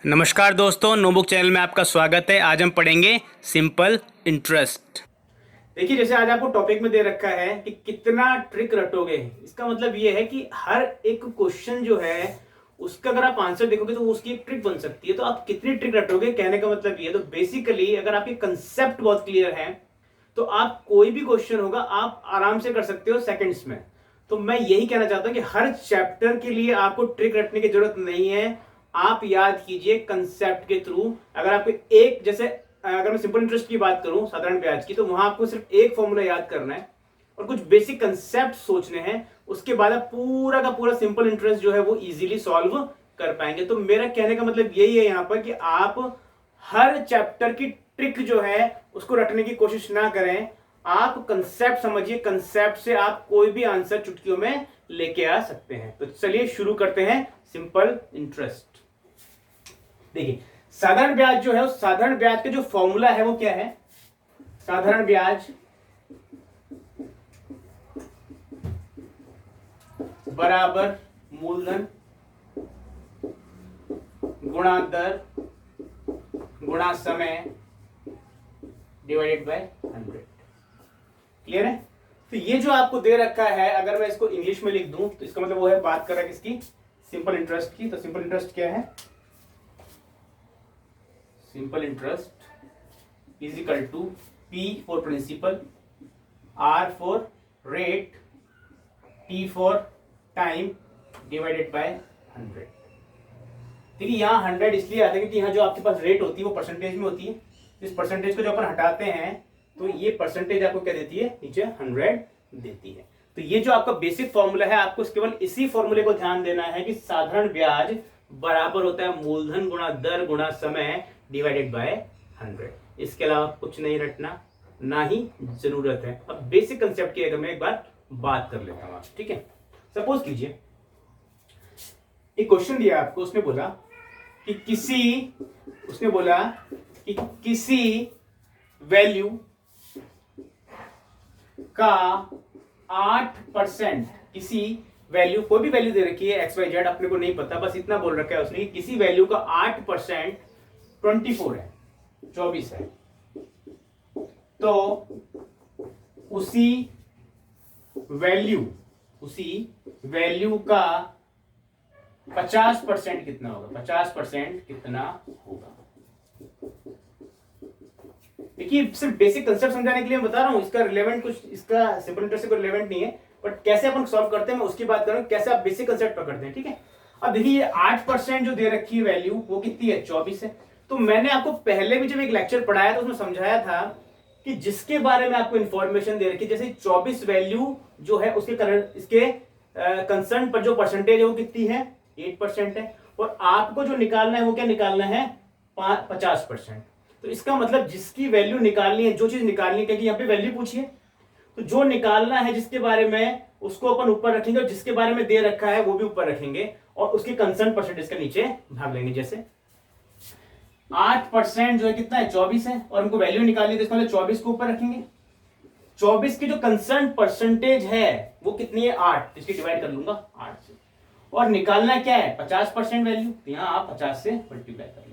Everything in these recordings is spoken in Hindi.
नमस्कार दोस्तों, नोटबुक चैनल में आपका स्वागत है। आज हम पढ़ेंगे सिंपल इंटरेस्ट। देखिए, जैसे आज आपको टॉपिक में दे रखा है कि कितना ट्रिक रटोगे। इसका मतलब ये है कि हर एक क्वेश्चन जो है उसका अगर आप आंसर देखोगे तो उसकी एक ट्रिक बन सकती है। तो आप कितनी ट्रिक रटोगे, कहने का मतलब ये। तो बेसिकली अगर आपके कंसेप्ट बहुत क्लियर है तो आप कोई भी क्वेश्चन होगा आप आराम से कर सकते हो सेकंड्स में। तो मैं यही कहना चाहता हूं कि हर चैप्टर के लिए आपको ट्रिक रटने की जरूरत नहीं है। आप याद कीजिए कंसेप्ट के थ्रू। अगर आपको एक, जैसे अगर मैं सिंपल इंटरेस्ट की बात करूं, साधारण ब्याज की, तो वहां आपको सिर्फ एक फॉर्मूला याद करना है और कुछ बेसिक कंसेप्ट सोचने हैं। उसके बाद आप पूरा का पूरा सिंपल इंटरेस्ट जो है वो इजीली सॉल्व कर पाएंगे। तो मेरा कहने का मतलब यही है यहां पर कि आप हर चैप्टर की ट्रिक जो है उसको रटने की कोशिश ना करें। आप कंसेप्ट समझिए, कंसेप्ट से आप कोई भी आंसर चुटकियों में लेके आ सकते हैं। तो चलिए शुरू करते हैं सिंपल इंटरेस्ट। देखिए, साधारण ब्याज जो है, उस साधारण ब्याज का जो फॉर्मूला है वो क्या है? साधारण ब्याज बराबर मूलधन गुणा दर गुणा समय डिवाइडेड बाय 100। क्लियर है? तो ये जो आपको दे रखा है, अगर मैं इसको इंग्लिश में लिख दूं तो इसका मतलब वो है, बात कर रहा है किसकी? सिंपल इंटरेस्ट की। तो सिंपल इंटरेस्ट क्या है? Simple interest is equal to P for principal, R for rate, T for time divided by 100। देखिए, यहाँ 100 इसलिए आता है क्योंकि यहाँ जो आपके पास रेट होती है वो परसेंटेज में होती है। इस परसेंटेज को जो अपन हटाते हैं तो ये परसेंटेज आपको क्या देती है? नीचे 100 देती है। तो ये जो आपका बेसिक फॉर्मूला है, आपको केवल इसी फॉर्मूले को ध्यान देना है कि साधारण ब्याज बराबर होता है मूलधन गुणा दर गुणा समय डिवाइडेड बाय 100। इसके अलावा कुछ नहीं रटना, ना ही जरूरत है। अब बेसिक कंसेप्ट की अगर मैं एक बार बात कर लेता हूं, ठीक है? सपोज कीजिए एक क्वेश्चन दिया आपको, उसने बोला कि किसी वैल्यू का 8%, किसी वैल्यू, कोई भी वैल्यू दे रखी है एक्स वाई जेड, अपने को नहीं पता, बस इतना बोल रखा है उसने कि किसी वैल्यू का 8% 24 है, 24 है। तो उसी वैल्यू का 50% कितना होगा? 50% कितना होगा? देखिए, सिर्फ बेसिक कंसेप्ट समझाने के लिए मैं बता रहा हूं। इसका रिलेवेंट कुछ, इसका सिंपल इंटरेस्ट से कोई रिलेवेंट नहीं है, बट कैसे अपन सॉल्व करते हैं मैं उसकी बात कर रहा हूं, कैसे आप बेसिक कंसेप्ट पकड़ते हैं, ठीक है? अब देखिए, ये 8% जो दे रखी है वैल्यू, वो कितनी है? 24 है। तो मैंने आपको पहले भी जब एक लेक्चर पढ़ाया तो उसमें समझाया था कि जिसके बारे में आपको इंफॉर्मेशन दे रखी है, जैसे 24 वैल्यू जो है उसके इसके कंसर्न पर जो परसेंटेज है वो कितनी है? 8% है। और आपको जो निकालना है वो क्या निकालना है? 50%। तो इसका मतलब जिसकी वैल्यू निकालनी है, जो चीज निकालनी है, क्योंकि यहाँ पे वैल्यू पूछिए, तो जो निकालना है जिसके बारे में, उसको अपन ऊपर रखेंगे, और जिसके बारे में दे रखा है वो भी ऊपर रखेंगे, और उसके कंसर्न परसेंटेज के नीचे भाग लेंगे। जैसे 8% जो है कितना है? 24 है, और हमको वैल्यू निकालनी है तो इसका मतलब 24 को ऊपर रखेंगे। 24 की जो कंसर्न परसेंटेज है वो कितनी है? 8। इसकी डिवाइड कर लूंगा 8 से। और निकालना क्या है? 50% वैल्यू, तो यहां आप 50 से मल्टीप्लाई कर लेंगे।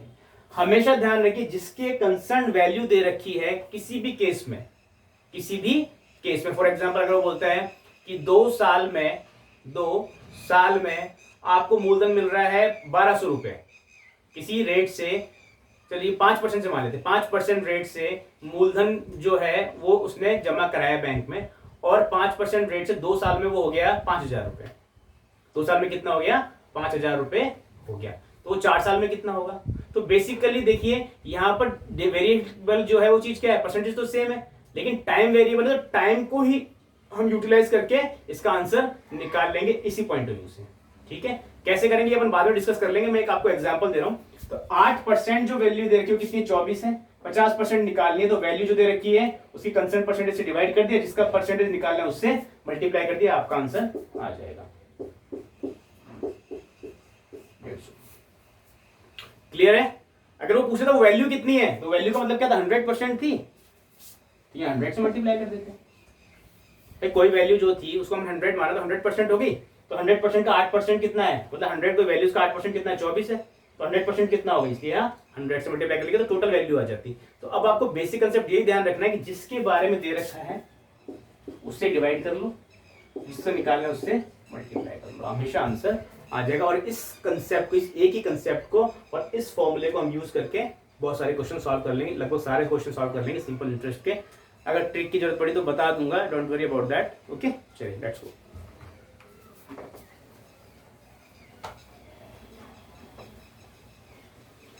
हमेशा ध्यान रखिए, जिसके कंसर्न वैल्यू दे रखी है, किसी भी केस में, फॉर एग्जांपल अगर वो बोलता है कि 2 साल में आपको मूलधन मिल रहा है 1200 रुपए, किसी रेट से, चलिए 5% से मान लेते, 5% रेट से मूलधन जो है वो उसने जमा कराया बैंक में, और 5% रेट से 2 साल में वो हो गया 5000 रुपए। 2 साल में कितना हो गया? 5000 रुपए हो गया। तो 4 साल में कितना होगा? तो बेसिकली देखिए, यहां पर वेरिएबल जो है वो चीज क्या है? परसेंटेज तो सेम है, लेकिन टाइम वेरिएबल है, तो टाइम को ही हम यूटिलाइज करके इसका आंसर निकाल लेंगे इसी पॉइंट ऑफ व्यू से। ठीक है? कैसे करेंगे अपन बाद में डिस्कस कर लेंगे। मैं एक आपको एग्जांपल दे रहा हूं। तो 8% जो वैल्यू दे रखी है कितनी? 24 है। 50% निकालनी है, तो वैल्यू जो दे रखी है उसकी कंसर्न परसेंटेज से डिवाइड कर दिया, जिसका परसेंटेज निकालना है उससे मल्टीप्लाई कर दिया, आपका आंसर आ जाएगा। क्लियर है? अगर वो पूछे था वो वैल्यू कितनी है, तो वैल्यू का मतलब क्या था? 100% थी, तो ये 100 से मल्टीप्लाई कर देते हैं। कोई वैल्यू जो थी उसको हम 100 माना तो 100% होगी, तो 100% का 8% कितना है? मतलब 100 कोई वैल्यूज का 8% कितना है? 24 है। तो 100% कितना होगा, इसलिए यहाँ 100 से मल्टीप्लाई कर लेंगे तो टोटल वैल्यू आ जाती। तो अब आपको बेसिक कंसेप्ट यही ध्यान रखना है कि जिसके बारे में दे रखा है उससे डिवाइड कर लो, जिससे निकालना है उससे मल्टीप्लाई कर लो, हमेशा आंसर आ जाएगा। और इस कंसेप्ट को, इस एक ही कंसेप्ट को और इस फॉर्मूले को हम यूज करके बहुत सारे क्वेश्चन सॉल्व कर लेंगे, लगभग सारे क्वेश्चन सॉल्व कर लेंगे सिंपल इंटरेस्ट के। अगर ट्रिक की जरूरत पड़ी तो बता दूंगा, don't worry about that. Okay, चलिए लेट्स गो।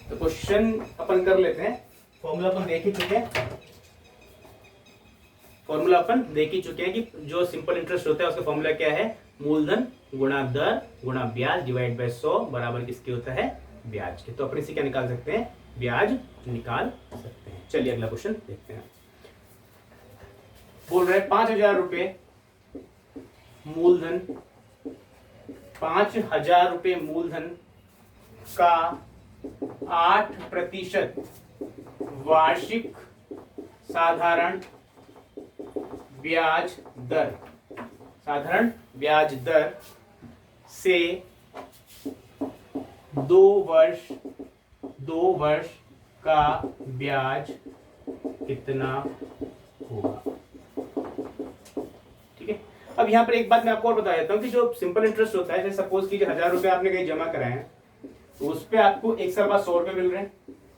तो क्वेश्चन अपन कर लेते हैं। फॉर्मूला अपन देख ही चुके हैं, फॉर्मूला अपन देख ही चुके हैं कि जो सिंपल इंटरेस्ट होता है उसका फॉर्मूला क्या है, मूलधन गुणा दर गुणा ब्याज डिवाइड बाय 100 बराबर किसके होता है, ब्याज के। तो अपन इसे क्या निकाल सकते हैं, ब्याज निकाल सकते हैं। चलिए अगला क्वेश्चन देखते हैं। बोल रहे हैं 5,000 रुपए मूलधन, 5,000 रुपए मूलधन का 8% वार्षिक साधारण ब्याज दर, साधारण ब्याज दर से 2 वर्ष का ब्याज कितना होगा। ठीक है, अब यहाँ पर एक बात मैं आपको और बता देता हूँ कि जो सिंपल इंटरेस्ट होता है, जैसे सपोज कीजिए 1,000 रुपए आपने कहीं जमा कराए हैं, तो उस पर आपको एक साल बाद 100 रुपए मिल रहे हैं,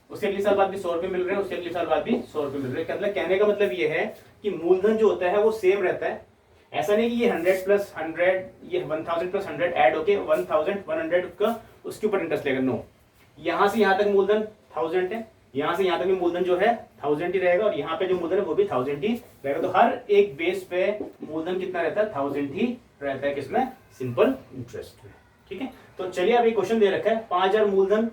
उसके अगले साल बाद भी 100 रुपए मिल रहे हैं, उसके अगले साल बाद भी 100 रुपए मिल रहे हैं। मतलब कहने का मतलब ये है कि मूलधन जो होता है वो सेम रहता है। ऐसा नहीं कि ये 100 प्लस 100, ये 1000 प्लस 100 ऐड होके 1100 का उसके ऊपर इंटरेस्ट लेगा। नो, यहाँ से यहाँ तक मूलधन 1000 है, यहाँ से यहाँ तक भी मूलधन जो है 1000 ही रहेगा, और यहाँ पे जो मूलधन है वो भी 1000 ही रहेगा। तो हर एक बेस पे मूलधन कितना रहता है, 1000 ही रहता है, किसमें, सिंपल इंटरेस्ट में। ठीक है, तो चलिए अब एक क्वेश्चन दे रखा है, 5,000 मूलधन,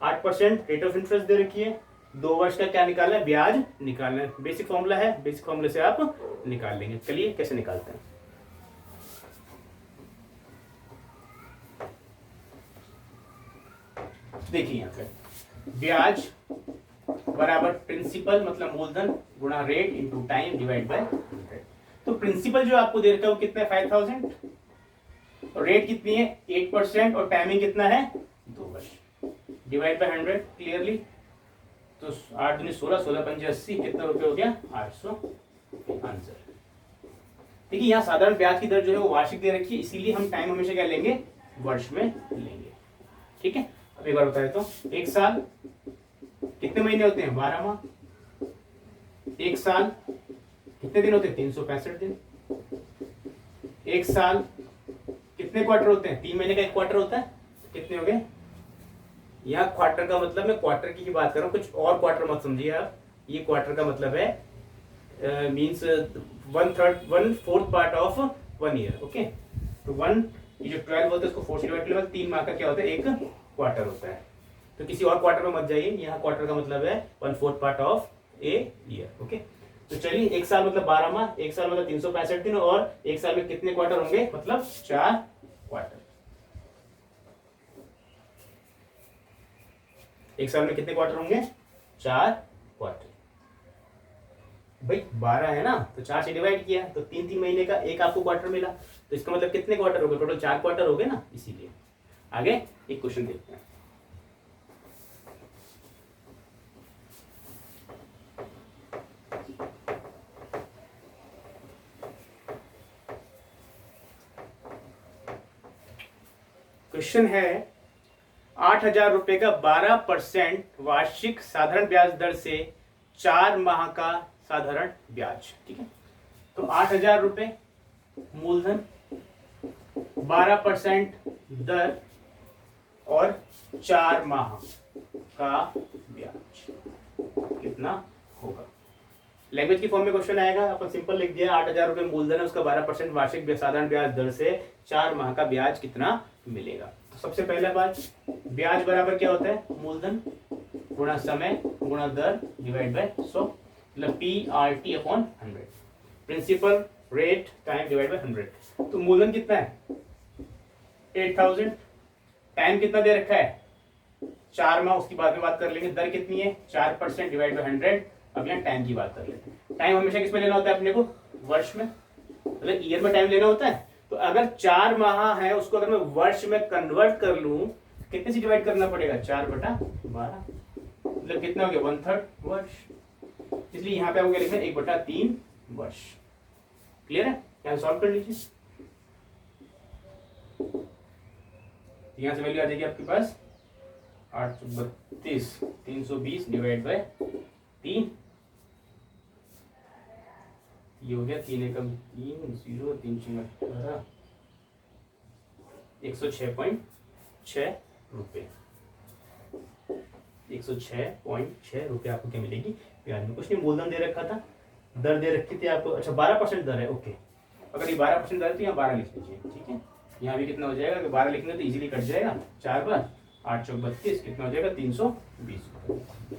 8% रेट ऑफ इंटरेस्ट दे रखी है, 2 वर्ष का क्या निकालना है, ब्याज निकालना है। बेसिक फॉर्मूला है, बेसिक फॉर्मूले से आप निकाल लेंगे। चलिए कैसे निकालते हैं। देखिए यहाँ पे ब्याज बराबर प्रिंसिपल मतलब मूलधन गुणा rate into time divide by 100। तो प्रिंसिपल जो आपको दे रखा है वो कितना है, 5,000, और रेट कितनी है 8%, और टाइमिंग कितना है 2 वर्ष, डिवाइड बाय 100 क्लियरली। तो 8 दूनी 16, 16 पंजे 80, कितना रुपए हो गया, 800 आंसर। देखिए यहाँ साधारण ब्याज की दर जो है वो वार्षिक दे रखी है, इसीलिए हम टाइम हमेशा क्या लेंगे, वर्ष में लेंगे। ठीक है, अब एक बार बताए तो एक साल कितने महीने होते हैं, 12 माह। एक साल कितने दिन होते हैं, 365 दिन। एक साल कितने क्वार्टर होते हैं, 3 महीने का एक क्वार्टर होता है, कितने हो गए। यहाँ क्वार्टर का मतलब मैं क्वार्टर की बात कर रहा हूँ, कुछ और क्वार्टर मत समझिए आप। ये क्वार्टर का मतलब है means 1/4 part of 1 year. Okay, तो 1 ये जो 12 होता है उसको 4 से डिवाइड करें, 3 माह का क्या होता है, एक क्वार्टर होता है। तो किसी और क्वार्टर में मत जाइए, यहाँ क्वार्टर का मतलब है 1/4 part of a year. Okay, तो चलिए एक साल मतलब 12 माह, एक साल मतलब 365 दिन, और एक साल में कितने क्वार्टर होंगे, मतलब 4 क्वार्टर। एक साल में कितने क्वार्टर होंगे, 4 क्वार्टर। भाई 12 है ना, तो 4 से डिवाइड किया तो 3-3 महीने का एक आपको क्वार्टर मिला, तो इसका मतलब कितने क्वार्टर हो गए, टोटल 4 क्वार्टर हो गए ना, इसीलिए। आगे एक क्वेश्चन देखते हैं। क्वेश्चन है 8,000 रुपए का 12% वार्षिक साधारण ब्याज दर से 4 माह का साधारण ब्याज। ठीक है, तो 8,000 रुपए मूलधन, 12% दर और 4 माह का ब्याज कितना होगा। लैंग्वेज की फॉर्म में क्वेश्चन आएगा, अपन सिंपल लिख दिया 8,000 रुपए मूलधन है, उसका 12% वार्षिक साधारण ब्याज दर से 4 माह का ब्याज कितना मिलेगा। तो सबसे पहला बात, ब्याज बराबर क्या होता है, मूलधन गुणा समय गुणा दर डिवाइड बाय 100, मतलब PRT upon 100, principal rate time divide by 100। तो मूलधन कितना है 8,000, टाइम कितना दे रखा है 4 माह, उसकी बाद में बात कर लेंगे। दर कितनी है 4% डिवाइड बाय 100। अब यहाँ टाइम की बात कर लेते हैं। टाइम हमेशा किस में लेना होता है अपने को, वर्ष में, मतलब ईयर में टाइम लेना होता है। तो अगर 4 माह है उसको अगर मैं वर्ष में कन्वर्ट कर लूं कितने से डिवाइड करना पड़ेगा, 4/12, मतलब कितना हो गया, 1/3 वर्ष। इसलिए यहाँ पे आपको क्या लिखना है, 1/3 वर्ष। क्लियर है, यहाँ सॉल्व कर लीजिए। यहाँ से वैल्यू आ जाएगी आपके पास 832, 320 डिवाइड बाय 3, ये हो गया 3 एकम 3 0 3 18, 106.6 रुपये। 106.6 रुपये आपको क्या मिलेगी ब्याज में। कुछ नहीं, मूलधन दे रखा था, दर दे रखी थी आपको। अच्छा 12% दर है, ओके। अगर ये 12% दर है तो यहाँ 12 लिख लीजिए, ठीक है। यहाँ भी कितना हो जाएगा, कि 12 लिखेंगे तो इजीली कट जाएगा, 4 बार 8 चौक 32, कितना हो जाएगा 320 रुपये।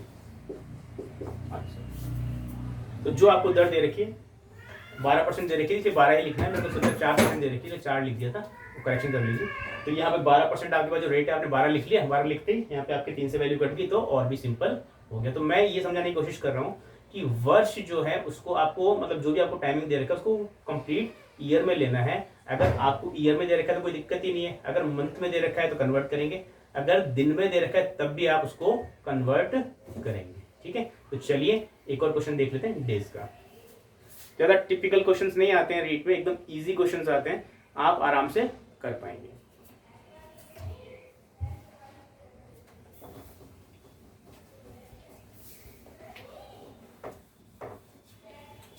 अच्छा, तो जो आपको दर दे रखी है 12% दे रखी है, इसे 12 ही लिखना है। मैंने सोचा 4% दे रखी है, 4 लिख दिया था, तो करेक्शन कर लीजिए। तो यहाँ पे 12% आपके पास जो रेट है, आपने 12 लिख लिया, 12 लिखते ही यहाँ पे आपके 3 से वैल्यू कट गई, तो और भी सिंपल हो गया। तो मैं ये समझाने की कोशिश कर रहा हूँ कि वर्ष जो है उसको आपको, मतलब जो भी आपको टाइमिंग दे रखा है उसको कंप्लीट ईयर में लेना है। अगर आपको ईयर में दे रखा है तो कोई दिक्कत ही नहीं है, अगर मंथ में दे रखा है तो कन्वर्ट करेंगे, अगर दिन में दे रखा है तब भी आप उसको कन्वर्ट करेंगे, ठीक है। तो चलिए एक और क्वेश्चन देख लेते हैं डेज का। ज्यादा टिपिकल क्वेश्चंस नहीं आते हैं रीट में, एकदम इजी क्वेश्चंस आते हैं, आप आराम से कर पाएंगे।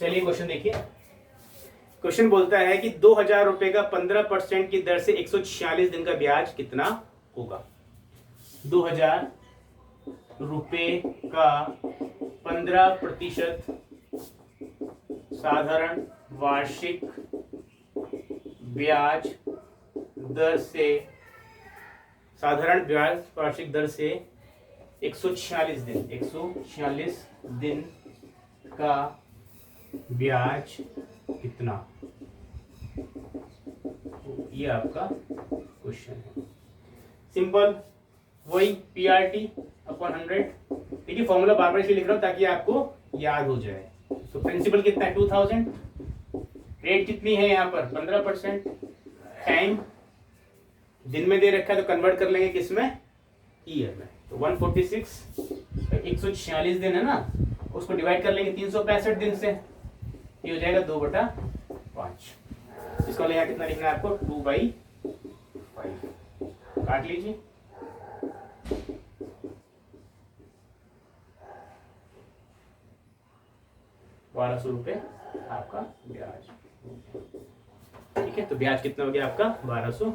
चलिए क्वेश्चन देखिए। क्वेश्चन बोलता है कि 2000 रुपए का 15% की दर से 146 दिन का ब्याज कितना होगा। 2000 रुपए का 15% साधारण वार्षिक ब्याज दर से, साधारण ब्याज वार्षिक दर से 146 दिन का ब्याज कितना, ये आपका क्वेश्चन है। सिंपल, वही PRT अपॉन 100। देखिए फॉर्मूला बार बार इसलिए लिख रहा हूं ताकि आपको याद हो जाए। तो प्रिंसिपल कितना है 2000, रेट कितनी है यहाँ पर 15%, टाइम दिन में दे रखा है तो कन्वर्ट कर लेंगे किस में, ईयर में। तो 146 146 दिन है ना, उसको डिवाइड कर लेंगे 365 दिन से, ये हो जाएगा 2/5। इसको यहाँ कितना लिखना है आपको 2/5, काट लीजिए। ₹1200 आपका ब्याज, ठीक है। तो ब्याज कितना हो गया आपका ₹1200।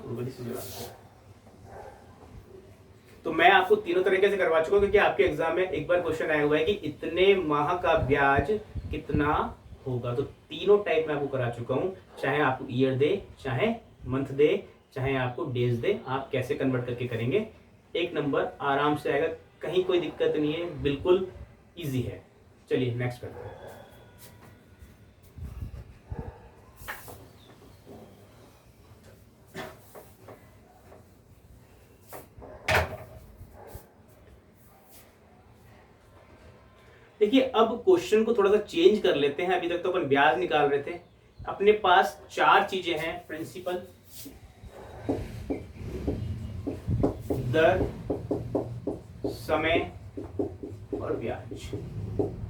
तो मैं आपको तीनों तरीके से करवा चुका हूं, क्योंकि आपके एग्जाम में एक बार क्वेश्चन आया हुआ है कि इतने माह का ब्याज कितना होगा। तो तीनों टाइप में आपको करा चुका हूं, चाहे आपको ईयर दे, चाहे मंथ दे, चाहे आपको डेज दे, आप कैसे कन्वर्ट करके करेंगे, एक नंबर आराम से आएगा, कहीं कोई दिक्कत नहीं है, बिल्कुल इजी है। चलिए नेक्स्ट करते हैं। देखिए अब क्वेश्चन को थोड़ा सा चेंज कर लेते हैं। अभी तक तो अपन ब्याज निकाल रहे थे, अपने पास 4 चीजें हैं, प्रिंसिपल, दर, समय और ब्याज।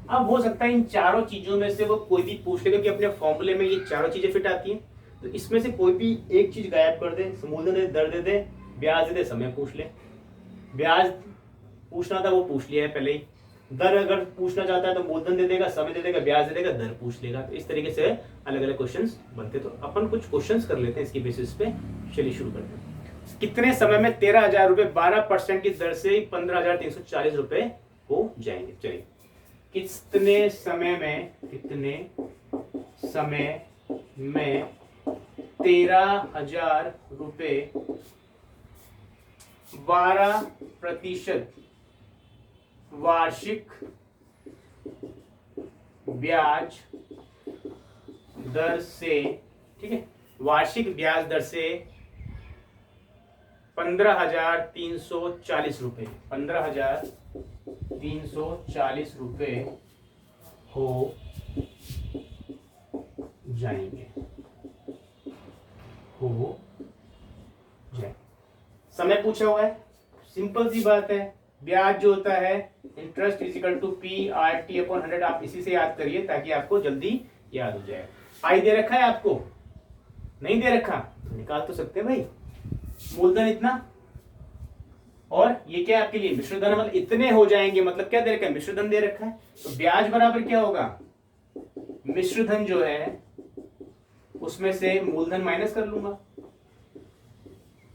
अब हो सकता है इन चारों चीजों में से वो कोई भी पूछ ले, क्योंकि अपने फॉर्मूले में ये चारों चीजें फिट आती हैं। तो इसमें से कोई भी एक चीज गायब कर दे, मूलधन दे, दर दे दे, ब्याज दे दे, समय पूछ ले। ब्याज पूछना था वो पूछ लिया है पहले ही, दर अगर पूछना चाहता है तो मूलधन दे देगा, समय दे देगा, ब्याज दे देगा, दर पूछ लेगा। तो इस तरीके से अलग अलग क्वेश्चंस बनते। तो अपन कुछ क्वेश्चंस कर लेते हैं इसकी बेसिस पे। चलिए शुरू करते हैं। कितने समय में 13,000 रुपए 12% की दर से 15,340 रुपए हो जाएंगे। चलिए, कितने समय में 13,000 रुपए 12% वार्षिक ब्याज दर से, ठीक है, वार्षिक ब्याज दर से 15,340 रुपए, 15,340 रुपए हो जाएंगे, हो जाए। समय पूछा हुआ है, सिंपल सी बात है, ब्याज जो होता है interest is equal to P R T upon 100। आप इसी से याद करिए ताकि आपको जल्दी याद हो जाए। आई दे रखा है आपको, नहीं दे रखा तो निकाल तो सकते हैं भाई। मूलधन इतना और ये क्या है आपके लिए मिश्रधन, मतलब इतने हो जाएंगे, मतलब क्या दे रखा है मिश्रधन दे रखा है। तो ब्याज बराबर क्या होगा, मिश्रधन जो है उसमें से मूलधन माइनस कर लूंगा।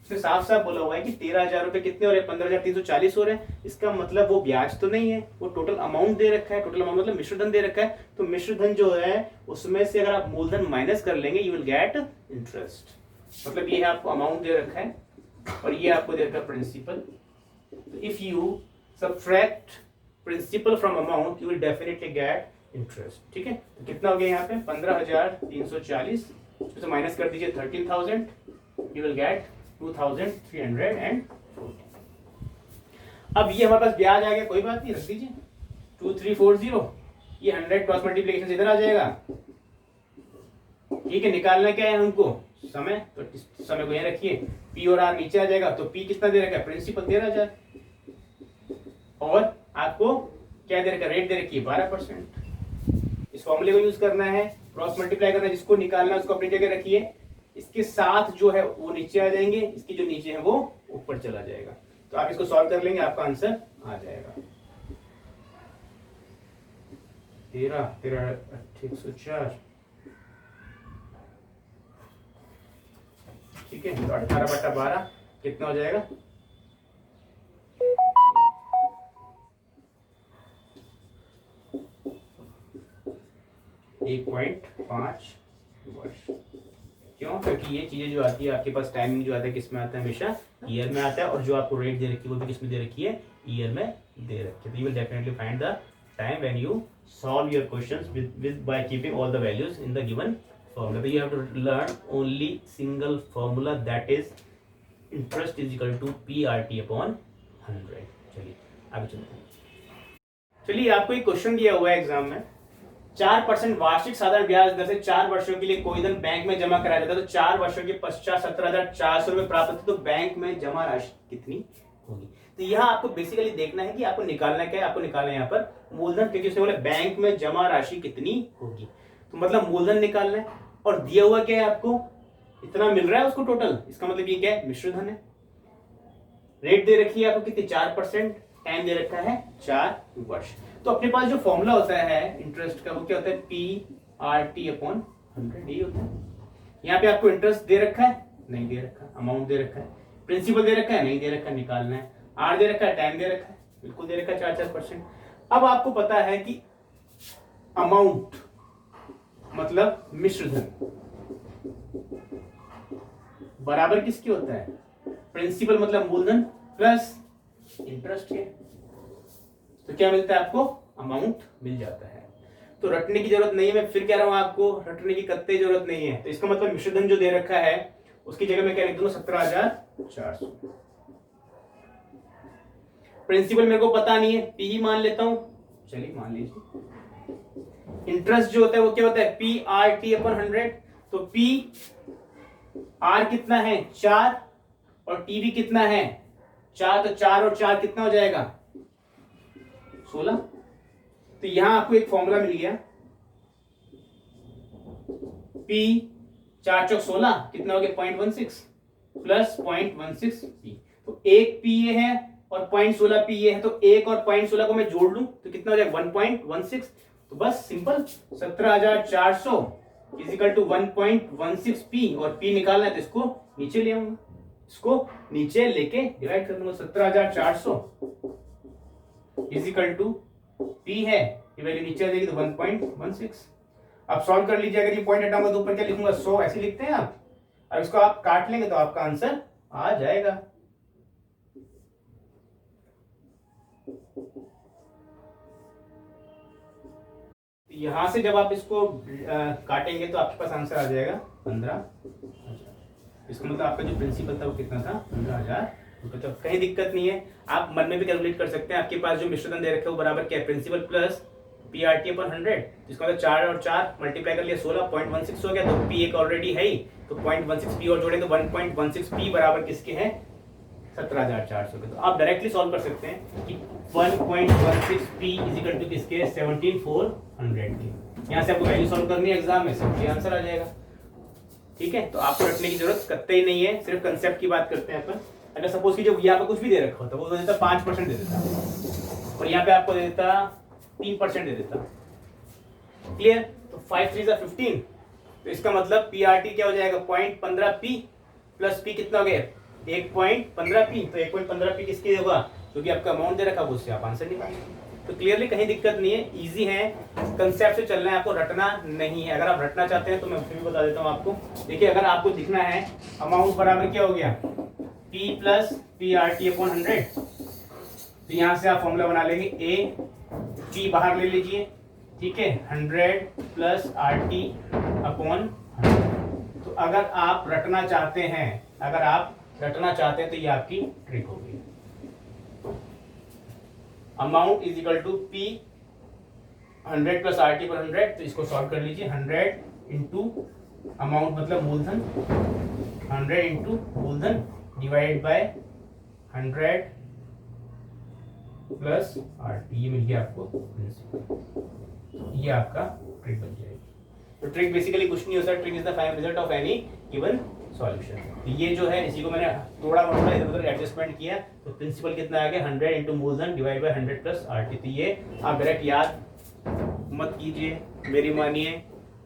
उसने साफ साफ बोला हुआ है कि 13,000 रुपए कितने हो रहे हैं, 15,340 हो रहे हैं। इसका मतलब वो ब्याज तो नहीं है, वो टोटल अमाउंट दे रखा है। टोटल अमाउंट मतलब मिश्रधन दे रखा है। तो मिश्रधन जो है उसमें से अगर आप मूलधन माइनस कर लेंगे यू विल गेट इंटरेस्ट। मतलब ये है आपको अमाउंट दे रखा है और ये आपको दे रखा है principal. If you subtract principal from amount you will definitely get interest. ठीक है, तो कितना हो गया यहाँ पे 15,340, उसमें से माइनस कर दीजिए 13,000, यू विल गेट 2,340। अब ये हमारे पास ब्याज आ गया, कोई बात नहीं, रख दीजिए 2340। ये 100 क्रॉस मल्टीप्लिकेशन इधर आ जाएगा। ठीक है, निकालना क्या है हमको, समय, तो समय को यहाँ रखिए, पी और आर नीचे आ जाएगा। तो पी कितना दे रखा है, प्रिंसिपल 13,000 और आपको क्या दे रखा है, रेट दे रखी है 12%। इस फॉर्मूले को यूज करना है, क्रॉस मल्टीप्लाई करना है, जिसको निकालना है उसको अपनी जगह रखिए। इसके साथ जो है वो नीचे आ जाएंगे, इसकी जो नीचे है वो ऊपर चला जाएगा। तो आप इसको सॉल्व कर लेंगे, आपका आंसर आ जाएगा 13,104। ठीक है, तो 18/12 कितना हो जाएगा, 1.5 वर्ष। क्यों, क्योंकि ये चीजें जो आती है आपके पास, टाइमिंग जो आता है किस में आता है, हमेशा ईयर में आता है। और जो आपको रेट दे रखी है वो भी किस में दे रखी है, ईयर में दे रखी है। तो you will definitely find the time when you solve your questions with by keeping all the values in the given formula. But you have to learn only single formula, that is interest is equal to PRT upon 100. चलिए आगे चलते हैं। चलिए आपको एक क्वेश्चन दिया हुआ है एग्जाम में, 4% वार्षिक साधारण ब्याज दर से 4 वर्षों के लिए कोई धन बैंक में जमा कराया जाता है। तो 4 वर्षों के पश्चात 17,400 रुपए प्राप्त होते, तो बैंक में जमा राशि कितनी होगी। तो यहाँ आपको बेसिकली देखना है कि आपको निकालना क्या है, आपको निकालना है यहाँ पर मूलधन, क्योंकि उसने बोला बैंक में जमा राशि कितनी होगी। तो मतलब मूलधन निकालना है और दिया हुआ क्या है, आपको इतना मिल रहा है उसको टोटल। इसका मतलब ये क्या है, मिश्रधन है। रेट दे रखी है आपको कितनी, 4%। टाइम दे रखा है 4 वर्ष। तो अपने पास जो फॉर्मूला होता है इंटरेस्ट का वो क्या होता है, PRT अपॉन 100 ही होता है। यहाँ पे आपको इंटरेस्ट दे रखा है, नहीं दे रखा, अमाउंट दे रखा है, प्रिंसिपल दे रखा है, नहीं दे रखा, निकालना है, आर दे रखा है, टाइम दे रखा है, बिल्कुल दे रखा है 4%। अब आपको पता है कि अमाउंट मतलब मिश्रधन बराबर किसकी होता है, प्रिंसिपल मतलब मूलधन प्लस इंटरेस्ट के। तो क्या मिलता है आपको, अमाउंट मिल जाता है। तो रटने की जरूरत नहीं है, मैं फिर कह रहा हूं आपको रटने की कत्ते जरूरत नहीं है। तो इसका मतलब मिश्रधन जो दे रखा है उसकी जगह मैं क्या लिख दूंगा, 17,400। प्रिंसिपल मेरे को पता नहीं है, पी ही मान लेता हूं, चलिए मान लीजिए। इंटरेस्ट जो होता है वो क्या होता है, PRT अपॉन 100। तो P R कितना है 4 और T भी कितना है 4, तो 4 और 4 कितना हो जाएगा 16। तो यहां आपको एक फॉर्मूला मिल गया, P 4 चौक 16 कितना हो गया 0.16 प्लस 0.16 P। तो एक P ये है और 0.16 P ये है, तो 1 और 0.16 को मैं जोड़ लूं तो कितना हो जाएगा 1.16। तो बस simple 17,400 is equal to 1.16 P, और P निकालना है तो इसको नीचे ले आऊंगा, इसको नीचे लेके डिवाइड कर दूंगा। 17,400 इज इक्वल टू P है, ये वैल्यू नीचे आ जाएगी तो 1.16। अब सॉल्व कर लीजिए, अगर ये पॉइंट हटाऊंगा तो ऊपर क्या लिखूंगा 100, ऐसे लिखते हैं आप। अब इसको आप काट लेंगे तो आपका आंसर आ जाएगा। यहां से जब आप इसको काटेंगे तो आपके पास आंसर आ जाएगा 15,000। इसका मतलब आपका जो प्रिंसिपल था वो कितना था 15,000 रुपए। तो कहीं दिक्कत नहीं है, आप मन में भी कैलकुलेट कर सकते हैं। आपके पास जो मिश्रधन दे रखे हैं वो बराबर क्या है, प्रिंसिपल प्लस PRT अपॉन 100। इसका मतलब 4 और 4 मल्टीप्लाई कर लिया 16, 0.16 हो गया। तो P एक ऑलरेडी है ही, तो 0.16 P और जोड़े तो 1.16 P बराबर किसके हैं 17,400 के। तो आप डायरेक्टली सॉल्व कर सकते हैं कि 1.16p इजिकल टू किसके 17,400 के। यहाँ से आपको वैल्यू सॉल्व करनी है एग्जाम में, सिंपली आंसर आ जाएगा। ठीक है, तो आपको रटने की जरूरत कतई ही नहीं है, सिर्फ कंसेप्ट की बात करते हैं अपन। अगर सपोज कीजिए यहाँ पे कुछ भी दे रखा होता, वो देता 5% दे देता, और यहाँ पे आपको दे देता 3% दे देता। क्लियर? तो 5 3 15, तो इसका मतलब PRT क्या हो जाएगा 0.15p प्लस p कितना हो गया 1.15p। तो 1.15p किसके होगा, क्योंकि आपका अमाउंट दे रखा है, उससे आप आंसर निकालेंगे। तो क्लियरली कहीं दिक्कत नहीं है, इजी है, कंसेप्ट से चलना है, आपको रटना नहीं है। अगर आप रटना चाहते हैं तो मैं फिर भी बता देता हूँ आपको। देखिए, अगर आपको दिखना है अमाउंट बराबर क्या हो गया p प्लस PRT अपॉन 100, तो यहाँ से आप फॉर्मूला बना लेंगे a p बाहर ले लीजिए, ठीक है, 100 प्लस RT अपॉन 100। तो अगर आप रटना चाहते हैं तो ये आपकी ट्रिक होगी। Amount is equal to p 100 plus RT पर 100, तो इसको सॉल्व कर लीजिए। 100 इंटू अमाउंट मतलब मूलधन, 100 इंटू मूलधन डिवाइड बाय 100 प्लस RT, ये मिल गया आपको प्रिंसिपल। ये आपका ट्रिक बन जाएगी। तो ट्रिक बेसिकली कुछ नहीं होता, trick is the final result of any given solution. तो ये जो है, इसी को मैंने थोड़ा मोड़ा इधर उधर एडजस्टमेंट किया, तो प्रिंसिपल कितना आ गया 100 इंटू मूलधन डिवाइड बाय 100 प्लस RT। तो ये आप डायरेक्ट याद मत कीजिए, मेरी मानिए,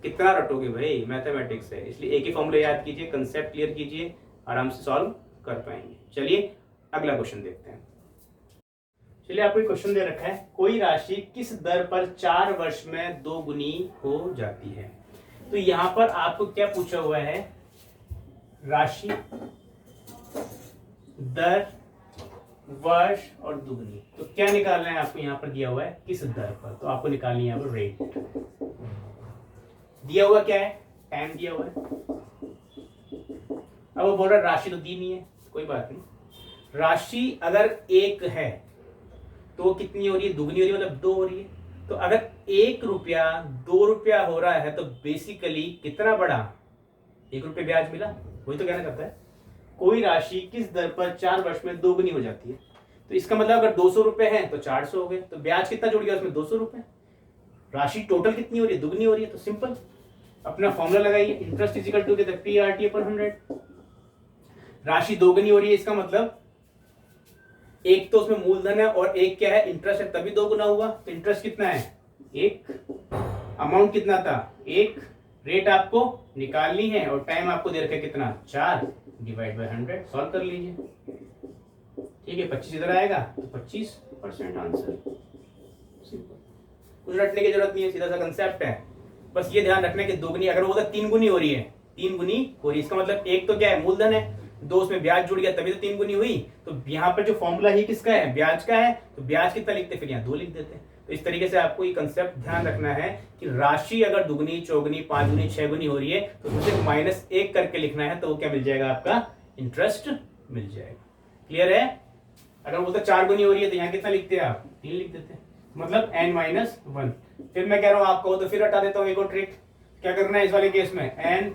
कितना रटोगे भाई, मैथमेटिक्स है, इसलिए एक ही फॉर्मूला याद कीजिए, कंसेप्ट क्लियर कीजिए, आराम से सॉल्व कर पाएंगे। चलिए अगला क्वेश्चन देखते हैं। चलिए, आपको क्वेश्चन दे रखा है, कोई राशि किस दर पर 4 वर्ष में 2 गुनी हो जाती है। तो यहां पर आपको क्या पूछा हुआ है, राशि, दर, वर्ष और दुगनी। तो क्या निकालना है आपको, यहां पर दिया हुआ है किस दर पर, तो आपको निकालनी है यहाँ पर रेट। दिया हुआ क्या है, टाइम दिया हुआ है। अब वो बोल रहा है राशि तो दी नहीं है, कोई बात नहीं। राशि अगर 1 है तो कितनी हो रही है, दुगनी हो रही है, मतलब 2 हो रही है। तो अगर 1 रुपया 2 रुपया हो रहा है, तो बेसिकली कितना बढ़ा, 1 रुपया ब्याज मिला। वही तो कहना चाहता है, कोई राशि किस दर पर 4 वर्ष में 2 गुनी हो जाती है। तो इसका मतलब अगर 200 रुपए है तो 400 हो गए, तो ब्याज कितना जुड़ गया उसमें 200 रुपए। राशि टोटल कितनी हो रही है, दुगनी हो रही है। तो सिंपल अपना फॉर्मूला लगाइए, interest is equal to PRT upon 100। राशि दोगुनी हो रही है, इसका मतलब एक तो उसमें मूलधन है और एक क्या है, इंटरेस्ट है, तभी 2 गुना हुआ। तो इंटरेस्ट कितना है 1, अमाउंट कितना था 1, रेट आपको निकालनी है और टाइम आपको दे रखा है कितना 4 डिवाइड बाय 100, सॉल्व कर लीजिए। ठीक है, 25 इधर आएगा तो 25% आंसर। सिंपल, कुछ रटने की जरूरत नहीं है, सीधा सा कंसेप्ट है। बस ये ध्यान रखना कि दोगुनी, अगर वो 3 गुनी हो रही है, 3 गुनी हो रही है, इसका मतलब एक तो क्या है मूलधन है, 2 उसमें ब्याज जुड़ गया, तभी तो 3 गुनी हुई। तो यहाँ पर जो फॉर्मूला ही किसका है, ब्याज का है, तो ब्याज कितना लिखते, फिर यहाँ 2 लिख देते हैं। तो इस तरीके से आपको ये कंसेप्ट ध्यान रखना है कि राशि अगर दुगनी, चौगुनी, 5 गुनी, 6 गुनी हो रही है, तो उसमें -1 करके लिखना है, तो वो क्या मिल जाएगा, आपका इंटरेस्ट मिल जाएगा। क्लियर है? अगर वो तो 4 गुनी हो रही है, तो यहाँ कितना लिखते हैं आप, 3 लिख देते हैं, मतलब n-1। फिर मैं कह रहा हूँ आपको, तो फिर हटा देता हूँ एक और ट्रिक। क्या करना है इस वाले केस में, n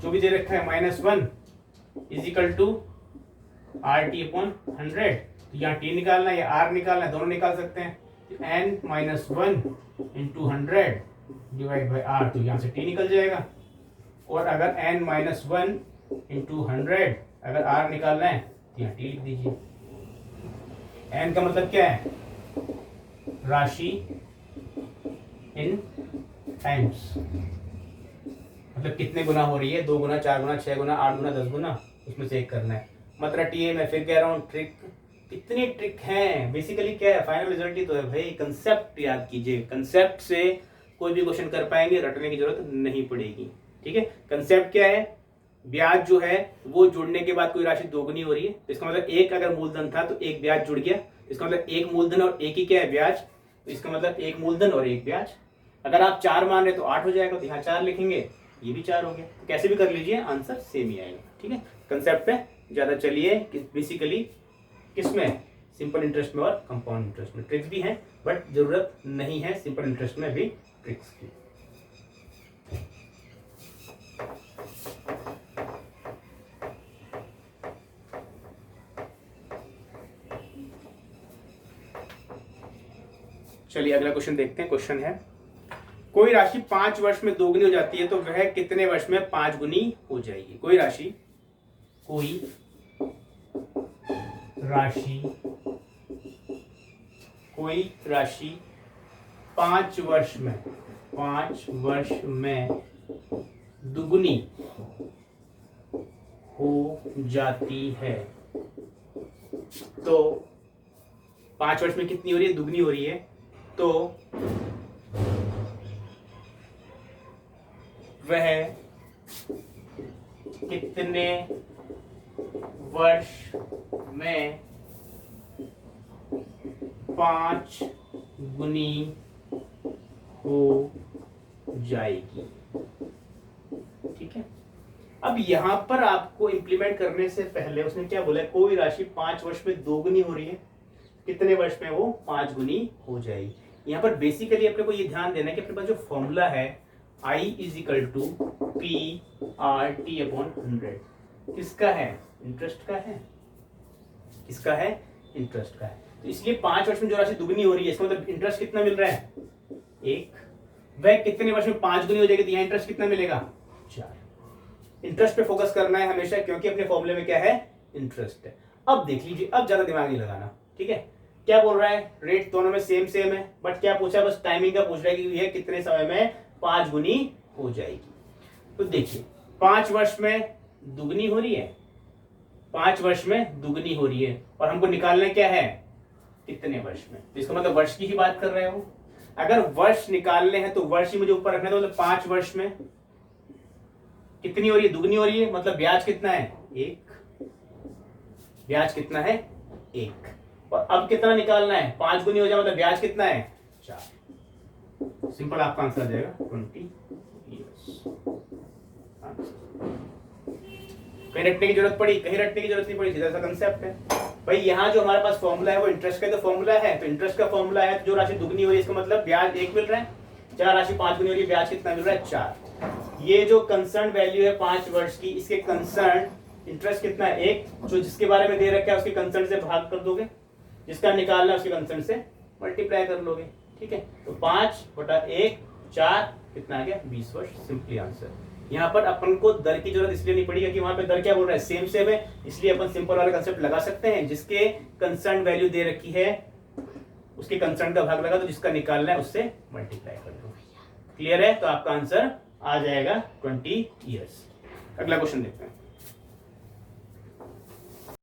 जो भी दे रखा है -1 is equal to RT upon 100। तो यहाँ t निकालना है या r निकालना है, दोनों निकाल सकते हैं। n-1 into 100 divide by r, तो यहाँ से t निकल जाएगा। और अगर n-1 इंटू 100 अगर r निकालना है, तो यहाँ t लिख दीजिए। n का मतलब क्या है, राशि इन टाइम्स, मतलब कितने गुना हो रही है, 2 गुना, 4 गुना, 6 गुना, 8 गुना, 10 गुना, उसमें से एक करना है। मत रटिए, मैं फिर कह रहा हूँ ट्रिक, कितनी ट्रिक है, बेसिकली क्या है, फाइनल रिजल्ट ही तो है भाई। कंसेप्ट याद कीजिए, कंसेप्ट से कोई भी क्वेश्चन कर पाएंगे, रटने की जरूरत नहीं पड़ेगी। ठीक है, कंसेप्ट क्या है, ब्याज जो है वो जुड़ने के बाद कोई राशि दोगुनी हो रही है, तो इसका मतलब 1 अगर मूलधन था तो 1 ब्याज जुड़ गया, इसका मतलब 1 मूलधन और 1 ही क्या है ब्याज, तो इसका मतलब 1 मूलधन और 1 ब्याज। अगर आप 4 मान रहे तो 8 हो जाएगा, तो यहाँ 4 लिखेंगे, ये भी 4 हो गया। तो कैसे भी कर लीजिए, आंसर सेम ही आएगा। ठीक है, कंसेप्ट पे ज्यादा चलिए, बेसिकली किसमें, सिंपल इंटरेस्ट में और कंपाउंड इंटरेस्ट में ट्रिक्स भी हैं, बट जरूरत नहीं है सिंपल इंटरेस्ट में भी ट्रिक्स की। चलिए अगला क्वेश्चन देखते हैं। क्वेश्चन है, कोई राशि 5 वर्ष में दोगुनी हो जाती है तो वह कितने वर्ष में 5 गुनी हो जाएगी? कोई राशि 5 वर्ष में दुगुनी हो जाती है तो 5 वर्ष में कितनी हो रही है? दुगनी हो रही है। तो वह कितने वर्ष में 5 गुनी हो जाएगी? ठीक है। अब यहां पर आपको इंप्लीमेंट करने से पहले उसने क्या बोला? कोई राशि 5 वर्ष में दोगुनी हो रही है, कितने वर्ष में वो 5 गुनी हो जाएगी? यहां पर बेसिकली अपने को ये ध्यान देना है कि अपने पास जो फॉर्मूला है I = P/RT/100 किसका है? इंटरेस्ट का है। किसका है? इंटरेस्ट का है। तो इसलिए 5 वर्ष में जो राशि दुगनी हो रही है इसका मतलब इंटरेस्ट कितना मिल रहा है? 1। वह कितने वर्ष में 5 गुनी हो जाएगी तो यहाँ इंटरेस्ट कितना मिलेगा? 4। इंटरेस्ट पे फोकस करना है हमेशा, क्योंकि अपने फॉर्मूले में क्या है? इंटरेस्ट है। अब देख लीजिए, अब ज्यादा दिमाग नहीं लगाना। ठीक है, क्या बोल रहा है? रेट दोनों में सेम है, बट क्या पूछा? बस टाइमिंग का पूछ रहा है कि यह कितने समय में 5 गुनी हो जाएगी। तो देखिए 5 वर्ष में दुगनी हो रही है, 5 वर्ष में दुगनी हो रही है, और हमको निकालना क्या है? कितने वर्ष में। तो इसका मतलब वर्ष की ही बात कर रहे हो। अगर वर्ष निकालने हैं तो वर्ष ही मुझे ऊपर रखना है। तो मतलब 5 वर्ष में कितनी हो रही है? दुगनी हो रही है। मतलब ब्याज कितना है? 1। ब्याज कितना है? 1। और अब कितना निकालना है? 5 गुनी हो जाए मतलब ब्याज कितना है? 4। सिंपल आपका आंसर आ जाएगा 20 ईयर्स। कहीं रटने की जरूरत पड़ी? कहीं रटने की जरूरत नहीं पड़ी, सीधा सा कंसेप्ट है भाई। यहाँ जो हमारे पास फॉर्मूला है वो इंटरेस्ट का तो फॉर्मूला है, तो इंटरेस्ट का फॉर्मूला है तो जो राशि दुगनी हो रही है इसका मतलब ब्याज 1 मिल रहा है। जहाँ राशि 5 गुनी हो रही है ब्याज कितना मिल रहा है? 4। ये जो कंसर्न वैल्यू है 5 वर्ष की, इसके कंसर्न इंटरेस्ट कितना है? 1। जो जिसके बारे में दे रखा है उसके कंसर्न से भाग कर दोगे, जिसका निकालना है उसके कंसर्न से मल्टीप्लाई कर लोगे। ठीक है, तो 5/1 4 कितना आ गया? 20 वर्ष। Simply answer. यहाँ पर अपन को दर की जरूरत इसलिए नहीं पड़ी क्योंकि वहां पे दर क्या बोल रहा है? सेम है, इसलिए अपन सिंपल वाला कंसेप्ट लगा सकते हैं। जिसके कंसर्न वैल्यू दे रखी है उसके कंसर्न का भाग लगा दो, जिसका निकालना है उससे मल्टीप्लाई कर दो। क्लियर है? तो आपका आंसर आ जाएगा 20 ईयर्स। अगला क्वेश्चन देखते हैं।